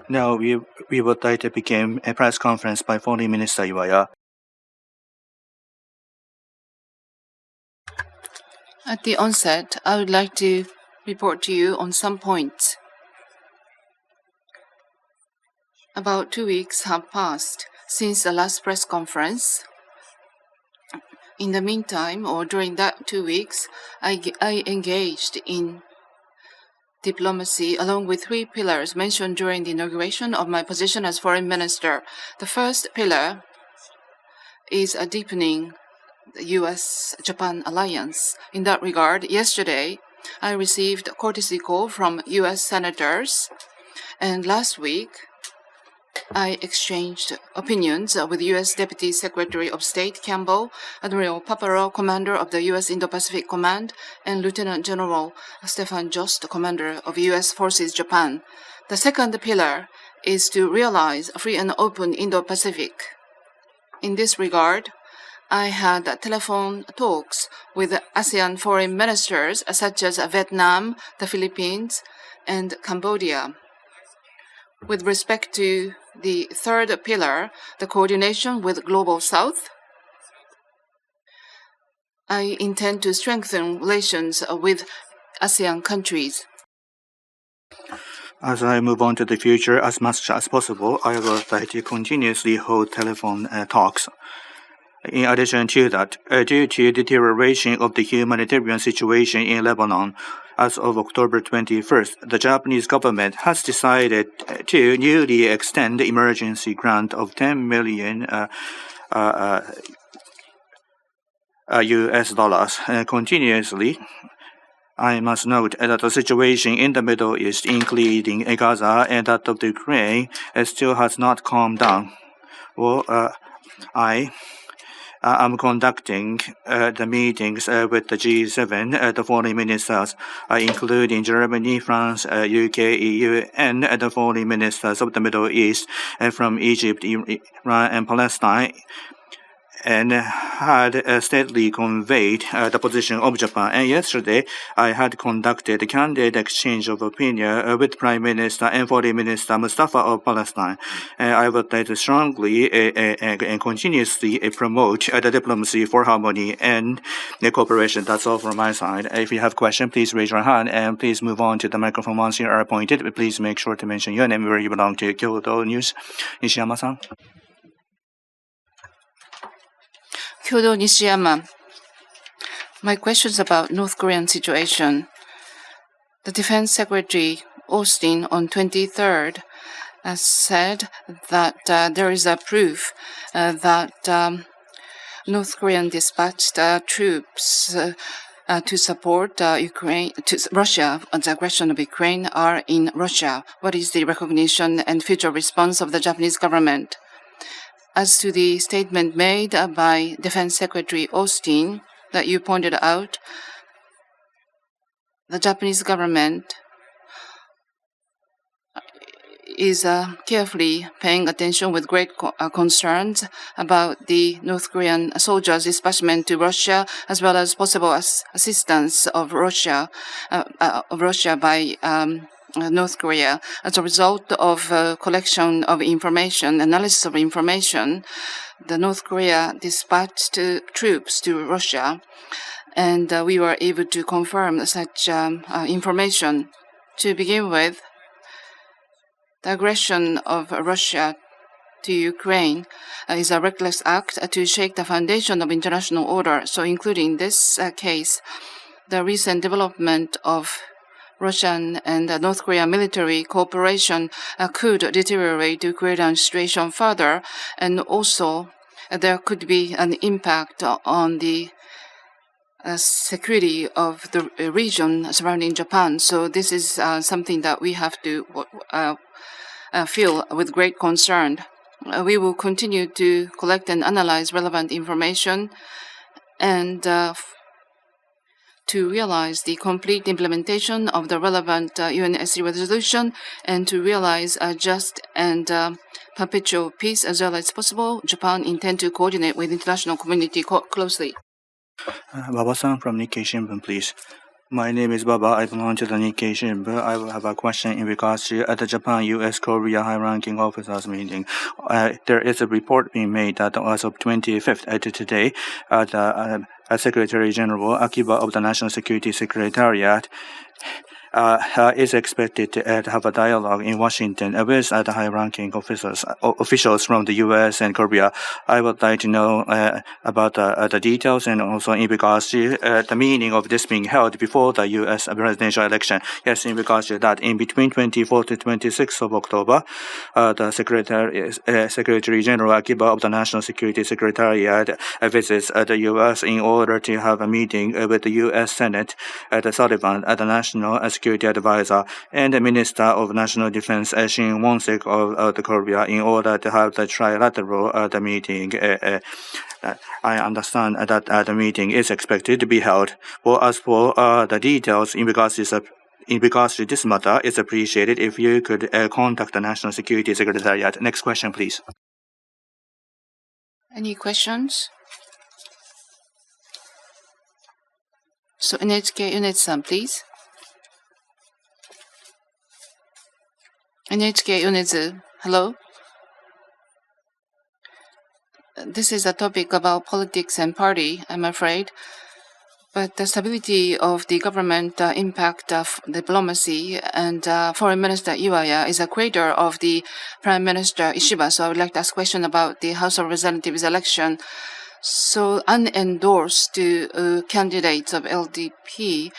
Now we would like to begin a press conference by Foreign Minister IWAYA. At the onset, I would like to report to you on some points. About 2 weeks have passed since the last press conference. In the meantime, or during that 2 weeks, I engaged in diplomacy along with 3 pillars mentioned during the inauguration of my position as foreign minister. The first pillar is a deepening the U.S.-Japan alliance. In that regard, yesterday, I received a courtesy call from U.S. senators, and last week, I exchanged opinions with U.S. Deputy Secretary of State Campbell, Admiral Paparo, Commander of the U.S. Indo-Pacific Command, and Lieutenant General Stefan Jost, Commander of U.S. Forces Japan. The second pillar is to realize a free and open Indo-Pacific. In this regard, I had telephone talks with ASEAN foreign ministers such as Vietnam, the Philippines, and Cambodia. With respect to the third pillar, the coordination with Global South, I intend to strengthen relations with ASEAN countries. As I move on to the future, as much as possible, I would like to continuously hold telephone talks. In addition to that, due to deterioration of the humanitarian situation in Lebanon, as of October 21st, the Japanese government has decided to newly extend the emergency grant of 10 million US dollars continuously. I must note that the situation in the Middle East, including Gaza and that of the Ukraine, still has not calmed down. I'm conducting the meetings with the G7, the foreign ministers, including Germany, France, UK, EU, and the foreign ministers of the Middle East from Egypt, Iran, and Palestine, and had steadily conveyed the position of Japan. And yesterday, I had conducted a candid exchange of opinion with Prime Minister and Foreign Minister Mustafa of Palestine. I would like to strongly and continuously promote the diplomacy for harmony and cooperation. That's all from my side. If you have questions, please raise your hand and please move on to the microphone once you are appointed. Please make sure to mention your name where you belong to. Kyoto News, Nishiyama-san. Kyodo Nishiyama. My questions about North Korean situation. The Defense Secretary Austin on 23rd said that there is a proof that North Korean dispatched troops to support Russia, the aggression of Ukraine are in Russia. What is the recognition and future response of the Japanese government? As to the statement made by Defense Secretary Austin that you pointed out, the Japanese government is carefully paying attention with great concerns about the North Korean soldiers' dispatchment to Russia, as well as possible assistance of Russia by North Korea. As a result of collection of information, analysis of information, the North Korea dispatched troops to Russia, and we were able to confirm such information. To begin with, the aggression of Russia to Ukraine is a reckless act to shake the foundation of international order. So including this case, the recent development of Russian and North Korean military cooperation could deteriorate the Ukrainian situation further, and also there could be an impact on the security of the region surrounding Japan. So this is something that we have to feel with great concern. We will continue to collect and analyze relevant information and to realize the complete implementation of the relevant UNSC resolution and to realize a just and perpetual peace as well as possible. Japan intends to coordinate with international community closely. Baba-san from Nikkei Shimbun, please. My name is Baba. I belong to the Nikkei Shimbun. I will have a question in regards to the Japan-U.S. Korea high-ranking officers meeting. There is a report being made that as of 25th to today, the Secretary General Akiba of the National Security Secretariat is expected to have a dialogue in Washington with the high-ranking officials from the U.S. and Korea. I would like to know about the details and also in regards to the meaning of this being held before the U.S. presidential election. Yes, in regards to that, in between 24th to 26th of October, the Secretary General Akiba of the National Security Secretariat visits the U.S. in order to have a meeting with the U.S. Senate, the Sullivan, the National Security Advisor, and the Minister of National Defense, Shin Won-sik of the Korea, in order to have the trilateral the meeting. I understand that the meeting is expected to be held. Well, as for the details in regards to this matter, it's appreciated if you could contact the National Security Secretariat. Next question, please. Any questions? So NHK Unit-san, please. NHK Unit, hello. This is a topic about politics and party, I'm afraid. But the stability of the government impact of diplomacy and Foreign Minister IWAYA is a creator of the Prime Minister Ishiba. So I would like to ask a question about the House of Representatives election. So unendorsed candidates of LDP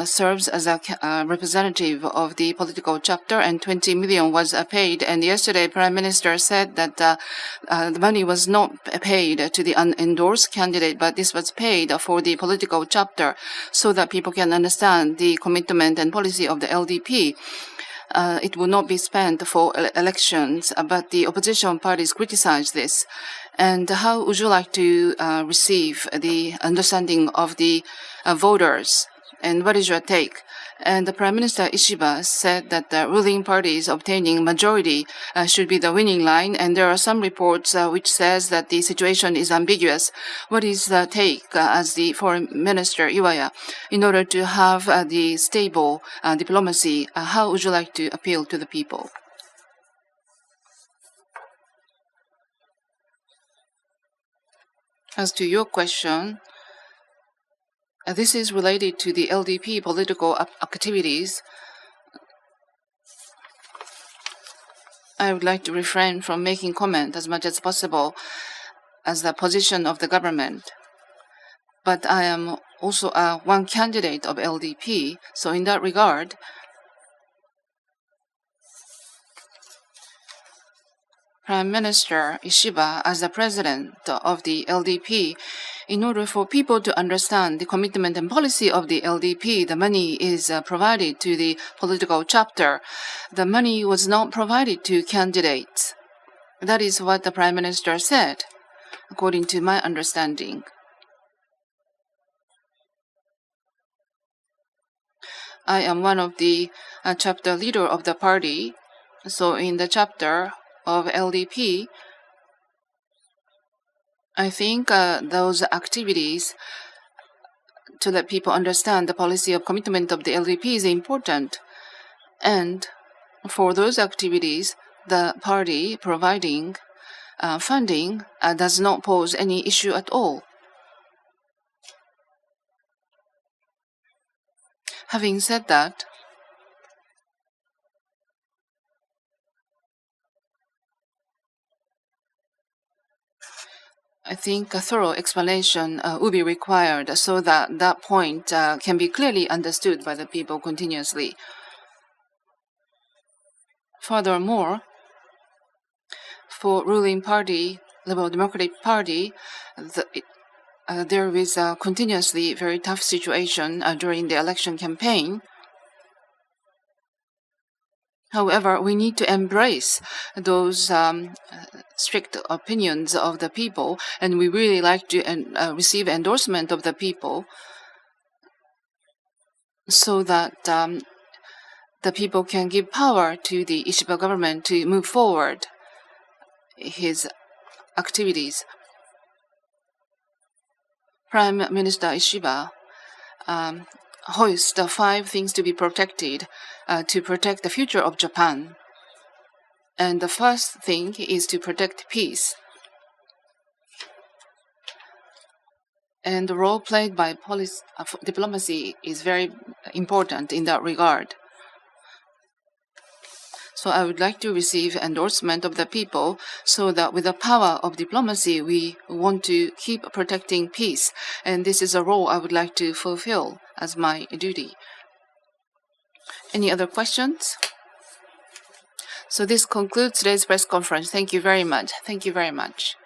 serves as a representative of the political chapter, and 20 million was paid. And yesterday, Prime Minister said that the money was not paid to the unendorsed candidate, but this was paid for the political chapter so that people can understand the commitment and policy of the LDP. It will not be spent for elections, but the opposition parties criticize this. And how would you like to receive the understanding of the voters? And what is your take? And the Prime Minister Ishiba said that the ruling parties obtaining majority should be the winning line. And there are some reports which says that the situation is ambiguous. What is the take as the Foreign Minister IWAYA in order to have the stable diplomacy? How would you like to appeal to the people? As to your question, this is related to the LDP political activities. I would like to refrain from making comment as much as possible as the position of the government. But I am also one candidate of LDP, so in that regard, Prime Minister Ishiba, as the president of the LDP, in order for people to understand the commitment and policy of the LDP, the money is provided to the political chapter. The money was not provided to candidates. That is what the Prime Minister said, according to my understanding. I am one of the chapter leader of the party, so in the chapter of LDP, I think those activities to let people understand the policy of commitment of the LDP is important. And for those activities, the party providing funding does not pose any issue at all. Having said that, I think a thorough explanation will be required so that that point can be clearly understood by the people continuously. Furthermore, for ruling party, Liberal Democratic Party, there is a continuously very tough situation during the election campaign. However, we need to embrace those strict opinions of the people, and we really like to receive endorsement of the people so that the people can give power to the Ishiba government to move forward his activities. Prime Minister Ishiba hoist the 5 things to be protected to protect the future of Japan. And the first thing is to protect peace. And the role played by diplomacy is very important in that regard. So I would like to receive endorsement of the people so that with the power of diplomacy, we want to keep protecting peace. And this is a role I would like to fulfill as my duty. Any other questions? So this concludes today's press conference. Thank you very much. Thank you very much.